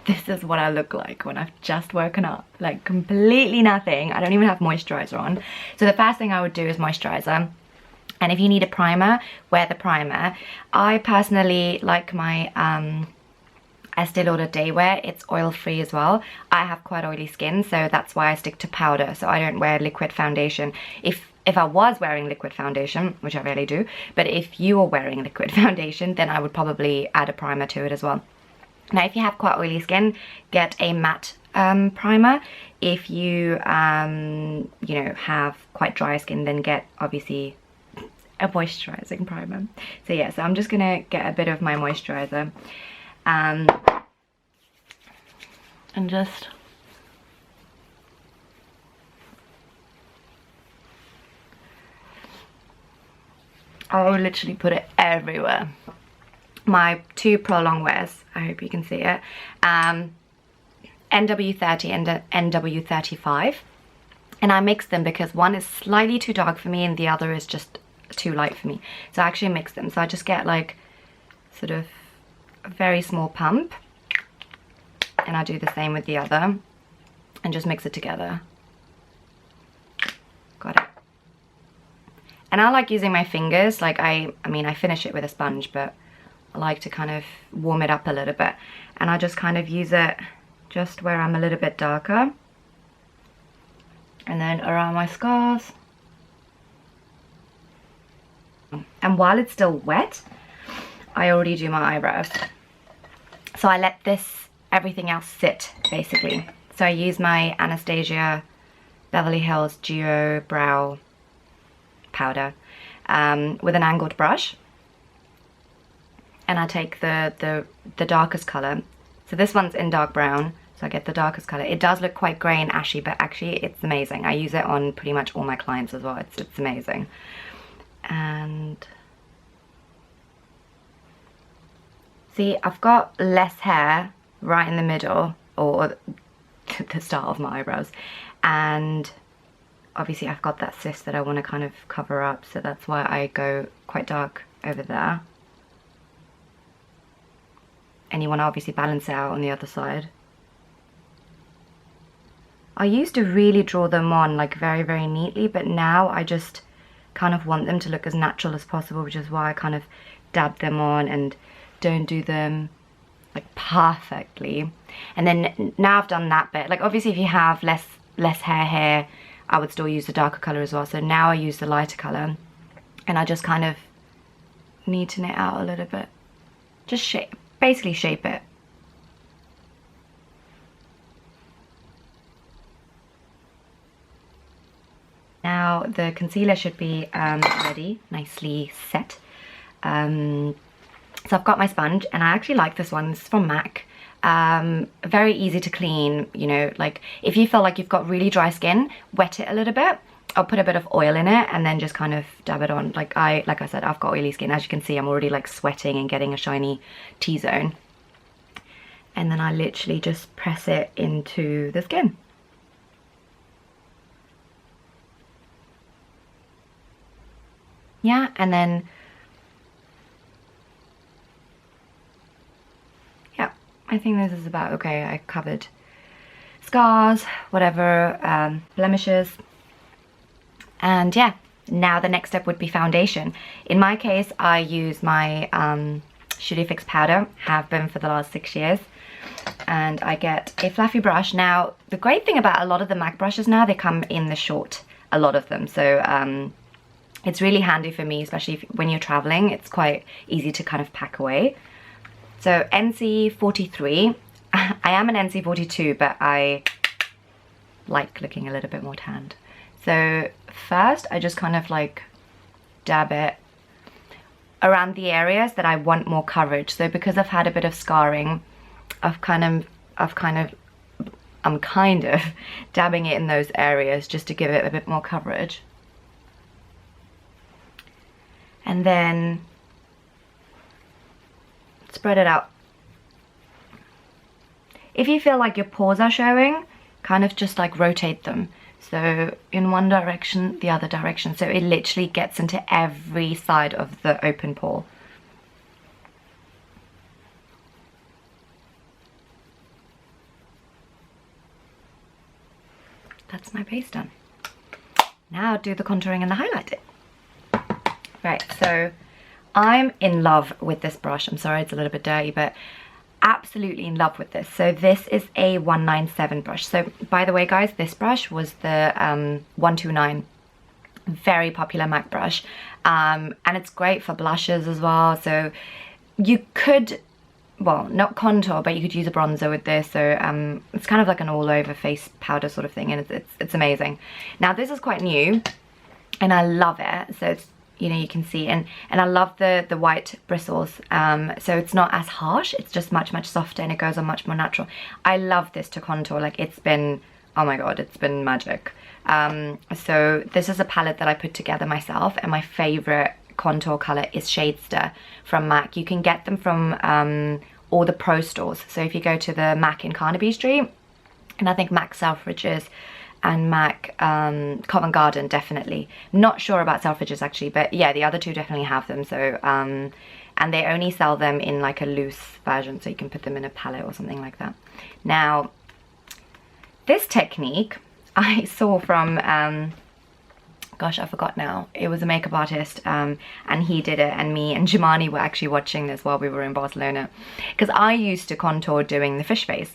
this is what I look like when I've just woken up. Like completely nothing. I don't even have moisturizer on. So the first thing I would do is moisturizer. And if you need a primer, wear the primer. I personally like my Estee Lauder Day Wear. It's oil free as well. I have quite oily skin, so that's why I stick to powder. So I don't wear liquid foundation. If I was wearing liquid foundation, which I rarely do, but if you are wearing liquid foundation, then I would probably add a primer to it as well. Now, if you have quite oily skin, get a matte primer. If you, you know, have quite dry skin, then get, obviously, a moisturizing primer. So yeah, so I'm just gonna get a bit of my moisturizer and just I will literally put it everywhere. My two Pro Longwears, I hope you can see it, NW30 and NW35, and I mix them because one is slightly too dark for me and the other is just too light for me. So I actually mix them. So I just get like sort of a very small pump, and I do the same with the other and just mix it together. Got it. And I like using my fingers. Like I mean I finish it with a sponge, but I like to kind of warm it up a little bit, and I just kind of use it just where I'm a little bit darker, and then around my scars. And while it's still wet, I already do my eyebrows. So I let everything else sit, basically. So I use my Anastasia Beverly Hills Duo Brow Powder with an angled brush. And I take the darkest color. So this one's in dark brown, so I get the darkest color. It does look quite grey and ashy, but actually it's amazing. I use it on pretty much all my clients as well. It's amazing. And see, I've got less hair right in the middle, or the start of my eyebrows, and obviously I've got that cyst that I want to kind of cover up, so that's why I go quite dark over there. And you want to obviously balance it out on the other side. I used to really draw them on like very, very neatly, but now I just kind of want them to look as natural as possible, which is why I kind of dab them on and don't do them like perfectly. And then now I've done that bit, like obviously if you have less hair here, I would still use the darker color as well. So now I use the lighter color, and I just kind of neaten it out a little bit, just basically shape it. Now the concealer should be ready, nicely set. So I've got my sponge, and I actually like this one. This is from MAC. Very easy to clean, you know, like if you feel like you've got really dry skin, wet it a little bit. I'll put a bit of oil in it and then just kind of dab it on. Like I said, I've got oily skin. As you can see, I'm already like sweating and getting a shiny T-zone. And then I literally just press it into the skin. Yeah, and then, yeah, I think this is about okay. I covered scars, whatever, blemishes. And yeah, now the next step would be foundation. In my case, I use my Shitty Fix powder, have been for the last 6 years. And I get a fluffy brush. Now, the great thing about a lot of the MAC brushes now, they come in the short, a lot of them. So it's really handy for me, especially when you're traveling. It's quite easy to kind of pack away. So NC43. I am an NC42, but I like looking a little bit more tanned. So first, I just kind of like dab it around the areas that I want more coverage. So because I've had a bit of scarring, I'm kind of dabbing it in those areas just to give it a bit more coverage. And then spread it out. If you feel like your pores are showing, kind of just like rotate them. So in one direction, the other direction. So it literally gets into every side of the open pore. that's my base done. Now do the contouring and the highlighting. Right, so I'm in love with this brush. I'm sorry it's a little bit dirty, but absolutely in love with this. So this is a 197 brush. So by the way, guys, this brush was the 129, very popular MAC brush, and it's great for blushes as well. So you could, well, not contour, but you could use a bronzer with this. So it's kind of like an all-over face powder sort of thing, and it's amazing. Now this is quite new, and I love it. So it's, you know, you can see, and I love the white bristles. So it's not as harsh, it's just much softer, and it goes on much more natural. I love this to contour. Like, it's been, oh my god, it's been magic. So this is a palette that I put together myself, and my favorite contour color is Shadester from MAC. You can get them from all the pro stores. So if you go to the MAC in Carnaby Street, and I think MAC Selfridges and MAC Covent Garden, definitely. Not sure about Selfridges actually, but yeah, the other two definitely have them. So and they only sell them in like a loose version, so you can put them in a palette or something like that. Now this technique I saw from gosh, I forgot now. It was a makeup artist, and he did it, and me and Jemani were actually watching this while we were in Barcelona, because I used to contour doing the fish face,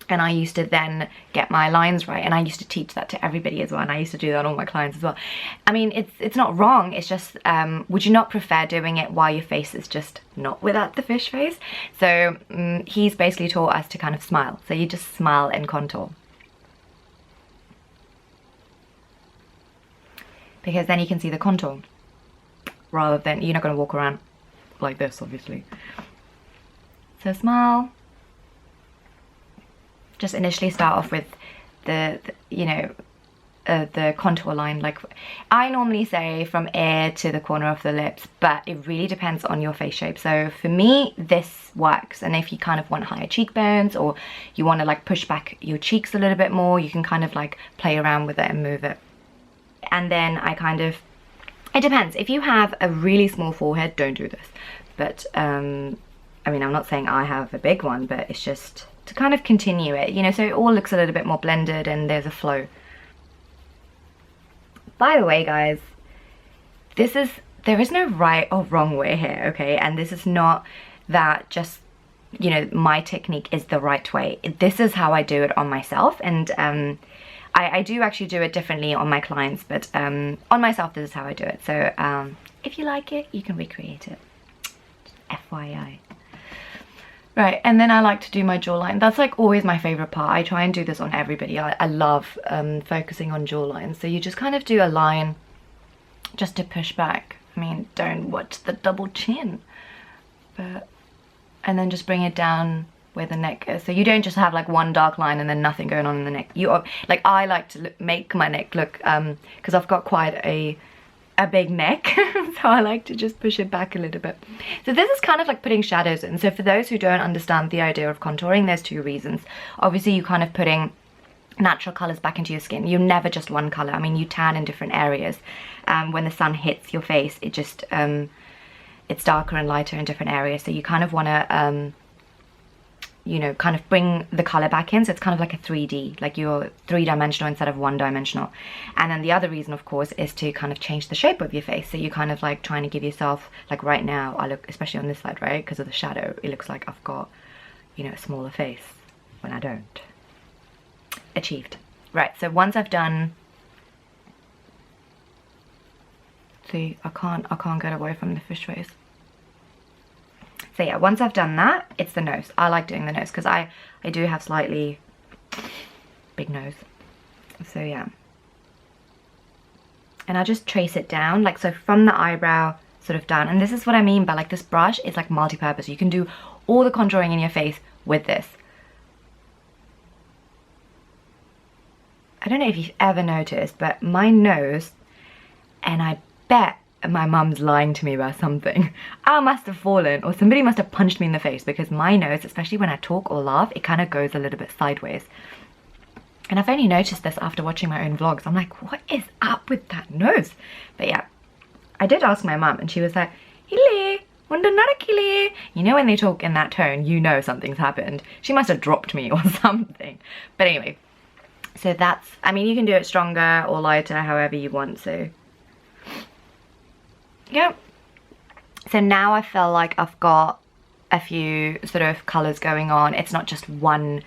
and I used to then get my lines right, and I used to teach that to everybody as well, and I used to do that on all my clients as well. I mean, it's not wrong, it's just, would you not prefer doing it while your face is just not without the fish face? So he's basically taught us to kind of smile, so you just smile and contour. Because then you can see the contour, rather than, you're not going to walk around like this, obviously. So smile. Just initially start off with the you know, the contour line. Like, I normally say from ear to the corner of the lips, but it really depends on your face shape. So for me, this works. And if you kind of want higher cheekbones, or you want to like push back your cheeks a little bit more, you can kind of like play around with it and move it. And then I kind of, it depends. If you have a really small forehead, don't do this. But I mean, I'm not saying I have a big one, but it's just to kind of continue it, you know, so it all looks a little bit more blended and there's a flow. By the way, guys, there is no right or wrong way here, okay? And this is not that just, you know, my technique is the right way. This is how I do it on myself, and I do actually do it differently on my clients, but on myself, this is how I do it. So if you like it, you can recreate it. Just FYI. Right, and then I like to do my jawline. That's like always my favorite part. I try and do this on everybody. I love focusing on jawline. So you just kind of do a line just to push back. I mean, don't watch the double chin. But, and then just bring it down where the neck is. So you don't just have like one dark line and then nothing going on in the neck. You are, like, I like to make my neck look, because I've got quite a big neck, so I like to just push it back a little bit. So this is kind of like putting shadows in. So for those who don't understand the idea of contouring, there's two reasons. Obviously, you're kind of putting natural colors back into your skin. You're never just one color. I mean, you tan in different areas. When the sun hits your face, it just it's darker and lighter in different areas. So you kind of want to you know, kind of bring the color back in. So it's kind of like a 3D, like you're three-dimensional instead of one-dimensional. And then the other reason, of course, is to kind of change the shape of your face. So you're kind of like trying to give yourself, like right now, I look, especially on this side, right, because of the shadow, it looks like I've got, you know, a smaller face when I don't. Achieved. Right, so once I've done, see, I can't get away from the fish face. So yeah, once I've done that, it's the nose. I like doing the nose because I do have slightly big nose. So yeah. And I'll just trace it down, like so from the eyebrow sort of down. And this is what I mean by like this brush is like multi-purpose. You can do all the contouring in your face with this. I don't know if you've ever noticed, but my nose, and I bet my mum's lying to me about something. I must have fallen or somebody must have punched me in the face because my nose, especially when I talk or laugh, it kind of goes a little bit sideways. And I've only noticed this after watching my own vlogs. I'm like, what is up with that nose? But yeah, I did ask my mum and she was like, Hili, wanda narakili. You know when they talk in that tone, you know something's happened. She must have dropped me or something. But anyway, So that's, I mean, you can do it stronger or lighter, however you want. So yeah. So now I feel like I've got a few sort of colors going on. It's not just one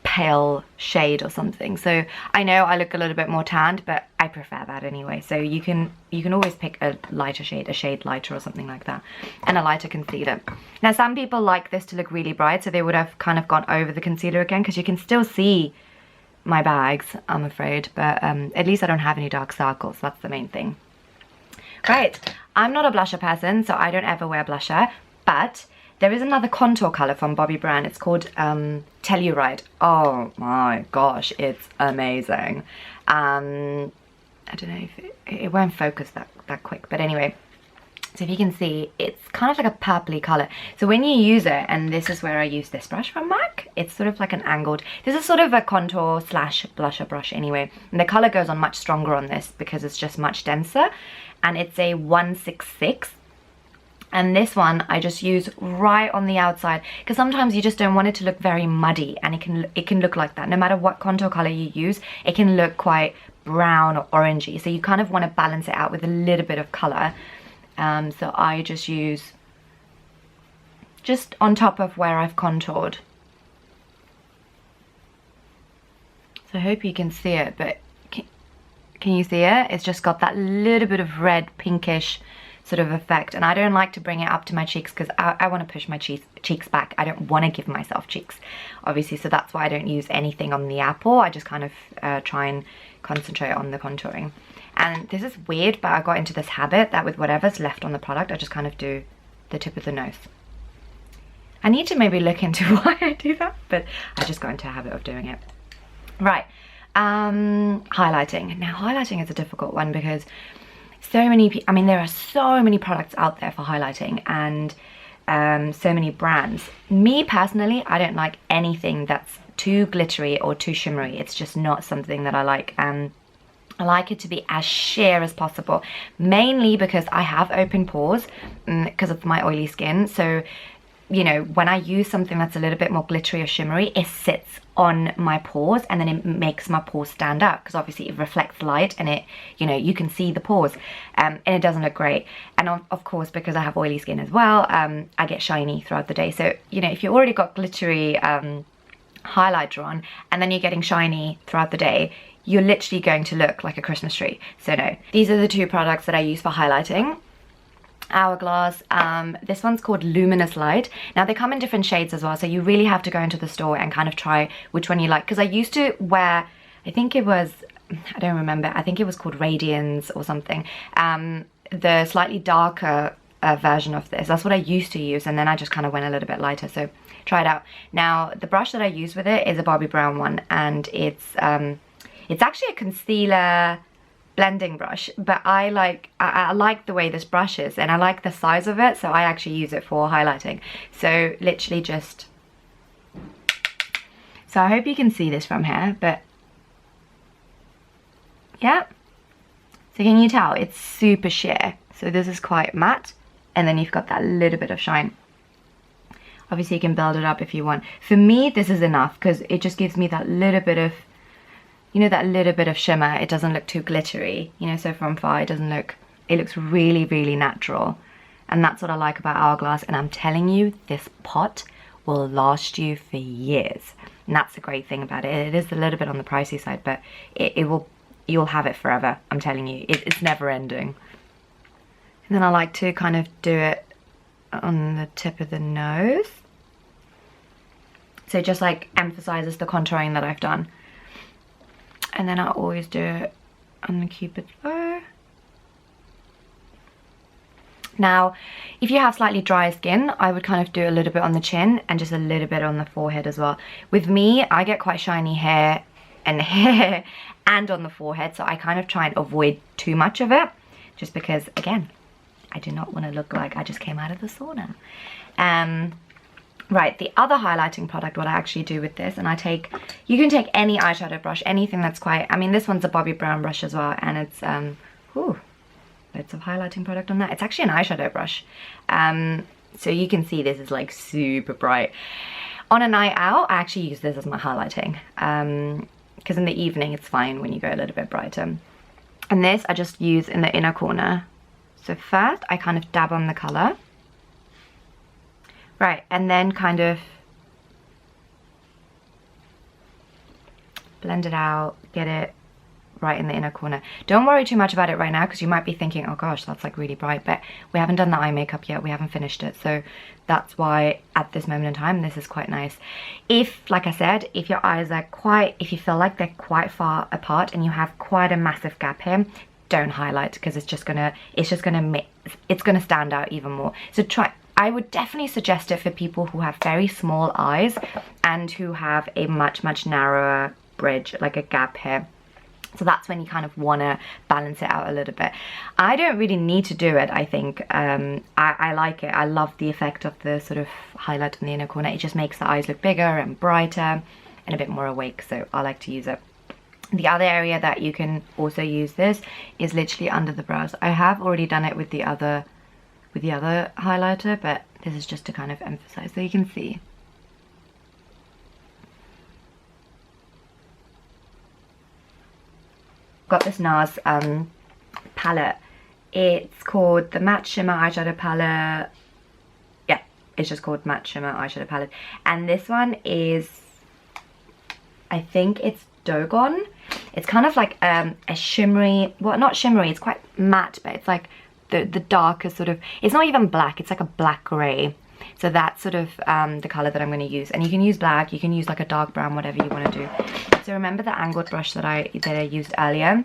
pale shade or something. So I know I look a little bit more tanned, but I prefer that anyway. So you can always pick a lighter shade, a shade lighter or something like that, and a lighter concealer. Now some people like this to look really bright, so they would have kind of gone over the concealer again, because you can still see my bags, I'm afraid, but at least I don't have any dark circles. That's the main thing. Right, I'm not a blusher person, so I don't ever wear blusher, but there is another contour color from Bobbi Brown. It's called Telluride. Oh my gosh, it's amazing. I don't know if it won't focus that quick, but anyway. So if you can see, it's kind of like a purpley color. So when you use it, and this is where I use this brush from MAC, it's sort of like an angled, this is sort of a contour slash blusher brush anyway. And the color goes on much stronger on this because it's just much denser. And it's a 166. And this one I just use right on the outside, because sometimes you just don't want it to look very muddy, and it can look like that. No matter what contour color you use, it can look quite brown or orangey. So you kind of want to balance it out with a little bit of color. So I just use just on top of where I've contoured. So I hope you can see it, but can you see it? It's just got that little bit of red pinkish sort of effect, and I don't like to bring it up to my cheeks because I want to push my cheeks back. I don't want to give myself cheeks, obviously, so that's why I don't use anything on the apple. I just kind of try and concentrate on the contouring. And this is weird, but I got into this habit that with whatever's left on the product, I just kind of do the tip of the nose. I need to maybe look into why I do that, but I just got into a habit of doing it. Right, highlighting. Now highlighting is a difficult one because so many, I mean, there are so many products out there for highlighting, and so many brands. Me personally, I don't like anything that's too glittery or too shimmery. It's just not something that I like. I like it to be as sheer as possible, mainly because I have open pores because of my oily skin. So, you know, when I use something that's a little bit more glittery or shimmery, it sits on my pores, and then it makes my pores stand out, because obviously it reflects light, and it, you know, you can see the pores, and it doesn't look great. And of course, because I have oily skin as well, I get shiny throughout the day. So, you know, if you already got glittery highlighter on, and then you're getting shiny throughout the day, you're literally going to look like a Christmas tree. So no, these are the two products that I use for highlighting. Hourglass, this one's called Luminous Light. Now they come in different shades as well, so you really have to go into the store and kind of try which one you like, because I used to wear, I think it was, I don't remember, I think it was called Radiance or something, the slightly darker version of this. That's what I used to use, and then I just kind of went a little bit lighter, so try it out. Now the brush that I use with it is a Bobbi Brown one, and it's actually a concealer blending brush, but I like the way this brush is, and I like the size of it, so I actually use it for highlighting. So literally just, so I hope you can see this from here, but yeah, so can you tell it's super sheer? So this is quite matte, and then you've got that little bit of shine. Obviously you can build it up if you want. For me, this is enough, because it just gives me that little bit of, you know, that little bit of shimmer. It doesn't look too glittery, you know, so from far it doesn't look, it looks really, really natural. And that's what I like about Hourglass, and I'm telling you, this pot will last you for years. And that's the great thing about it. It is a little bit on the pricey side, but you'll have it forever. I'm telling you, it's never ending. And then I like to kind of do it on the tip of the nose. So it just like emphasizes the contouring that I've done. And then I always do it on the Cupid's bow. Now, if you have slightly dry skin, I would kind of do a little bit on the chin and just a little bit on the forehead as well. With me, I get quite shiny hair and on the forehead, so I kind of try and avoid too much of it, just because, again, I do not want to look like I just came out of the sauna. Right, the other highlighting product, what I actually do with this, and you can take any eyeshadow brush, anything that's quite, I mean, this one's a Bobbi Brown brush as well, and it's, loads of highlighting product on that. It's actually an eyeshadow brush. So you can see this is like super bright. On a night out, I actually use this as my highlighting. because in the evening it's fine when you go a little bit brighter. And this I just use in the inner corner. So first I kind of dab on the colour. Right, and then kind of blend it out, get it right in the inner corner. Don't worry too much about it right now, because you might be thinking, oh gosh, that's like really bright, but we haven't done the eye makeup yet, we haven't finished it, so that's why at this moment in time this is quite nice. If, like I said, if your eyes are if you feel like they're quite far apart and you have quite a massive gap here, don't highlight, because it's gonna stand out even more. So I would definitely suggest it for people who have very small eyes and who have a much narrower bridge, like a gap here. So that's when you kind of want to balance it out a little bit. I don't really need to do it, I think. I like it. I love the effect of the sort of highlight in the inner corner. It just makes the eyes look bigger and brighter and a bit more awake, so I like to use it. The other area that you can also use this is literally under the brows. I have already done it with the other highlighter, but this is just to kind of emphasize, so you can see. Got this NARS palette. It's called the Matte Shimmer Eyeshadow Palette. Yeah, it's just called Matte Shimmer Eyeshadow Palette. And this one is, I think it's Dogon. It's kind of like a shimmery, well, not shimmery, it's quite matte, but it's like the darker sort of, it's not even black, it's like a black grey. So that's sort of the colour that I'm going to use. And you can use black, you can use like a dark brown, whatever you want to do. So remember the angled brush that I used earlier?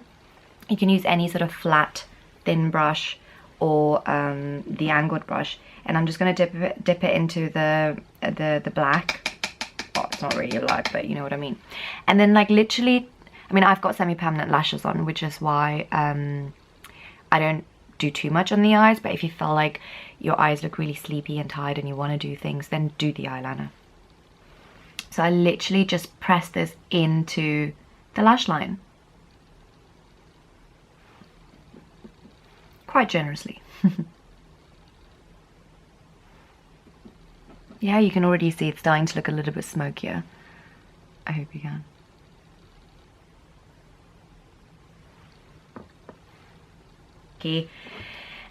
You can use any sort of flat, thin brush or the angled brush. And I'm just going to dip it into the black. Oh, it's not really black, but you know what I mean. And then like literally, I mean, I've got semi-permanent lashes on, which is why I don't do too much on the eyes, but if you feel like your eyes look really sleepy and tired and you want to do things, then do the eyeliner. So I literally just press this into the lash line. Quite generously. Yeah, you can already see it's starting to look a little bit smokier. I hope you can. Okay.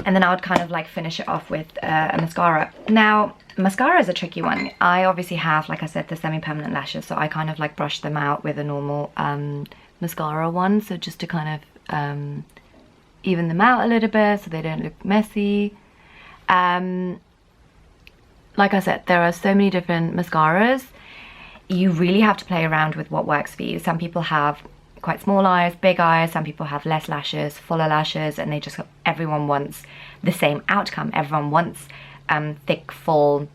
And then I would kind of like finish it off with a mascara. Now, mascara is a tricky one. I obviously have, like I said, the semi-permanent lashes, so I kind of like brush them out with a normal mascara one, so just to kind of even them out a little bit so they don't look messy. Like I said, there are so many different mascaras. You really have to play around with what works for you. Some people have quite small eyes, big eyes, some people have less lashes, fuller lashes, and they just, everyone wants the same outcome. Everyone wants thick, full,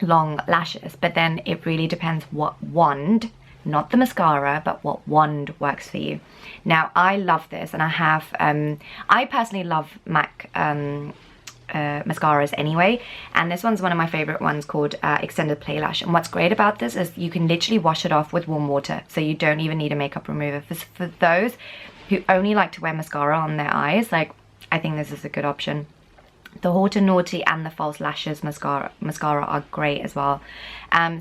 long lashes, but then it really depends what wand, not the mascara, but what wand works for you. Now, I love this, and I have, I personally love MAC mascaras anyway, and this one's one of my favorite ones called Extended Play Lash. And what's great about this is you can literally wash it off with warm water, so you don't even need a makeup remover. For those who only like to wear mascara on their eyes, like, I think this is a good option. The Haughty Naughty and the False Lashes mascara are great as well.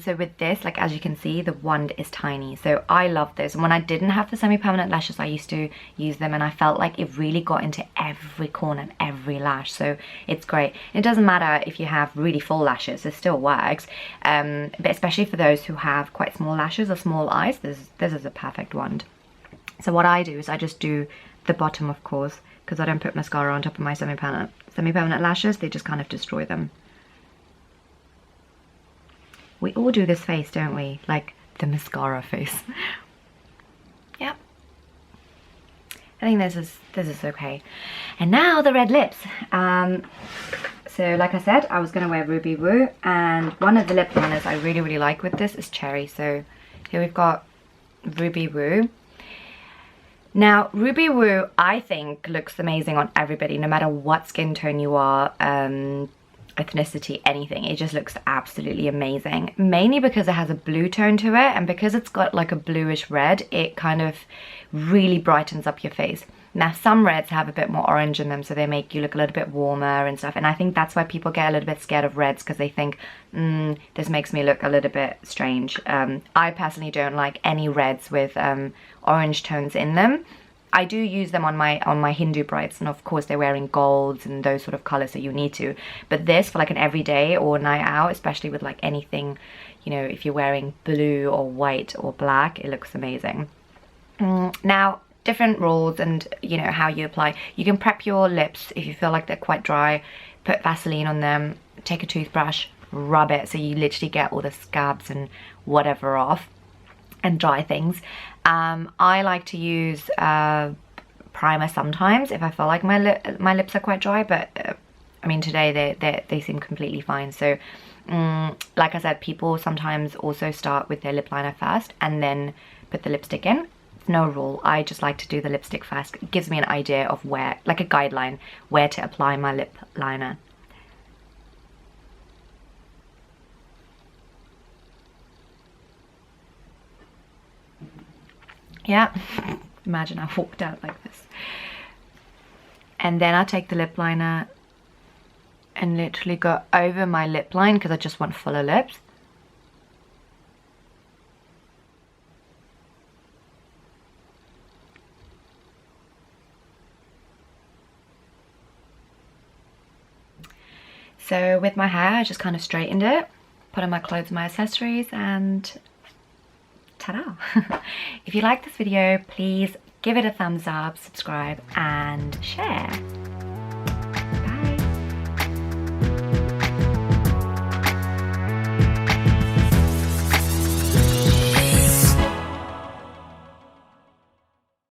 So with this, like as you can see, the wand is tiny. So I love this. And when I didn't have the semi-permanent lashes, I used to use them, and I felt like it really got into every corner and every lash. So it's great. It doesn't matter if you have really full lashes, it still works. But especially for those who have quite small lashes or small eyes, this is a perfect wand. So what I do is I just do the bottom, of course, because I don't put mascara on top of my semi-permanent lashes. They just kind of destroy them. We all do this face, don't we? Like the mascara face. Yep. I think this is okay. And now the red lips. So like I said, I was gonna wear Ruby Woo, and one of the lip liners I really like with this is Cherry. So here we've got Ruby Woo. Now, Ruby Woo, I think, looks amazing on everybody, no matter what skin tone you are, ethnicity, anything. It just looks absolutely amazing. Mainly because it has a blue tone to it, and because it's got like a bluish red, it kind of really brightens up your face. Now some reds have a bit more orange in them, so they make you look a little bit warmer and stuff, and I think that's why people get a little bit scared of reds, because they think, this makes me look a little bit strange. I personally don't like any reds with orange tones in them. I do use them on my Hindu brides, and of course they're wearing golds and those sort of colors, so you need to. But this, for like an everyday or night out, especially with like anything, you know, if you're wearing blue or white or black, it looks amazing. Now, different rules and, you know, how you apply. You can prep your lips if you feel like they're quite dry. Put Vaseline on them, take a toothbrush, rub it so you literally get all the scabs and whatever off, and dry things. I like to use primer sometimes if I feel like my lips are quite dry, but I mean today they seem completely fine. So like I said, people sometimes also start with their lip liner first and then put the lipstick in. No rule. I just like to do the lipstick first. It gives me an idea of where, like a guideline, where to apply my lip liner. Yeah, imagine I walked out like this. And then I take the lip liner and literally go over my lip line because I just want fuller lips. So with my hair, I just kind of straightened it, put on my clothes and my accessories, and ta-da! If you like this video, please give it a thumbs up, subscribe, and share.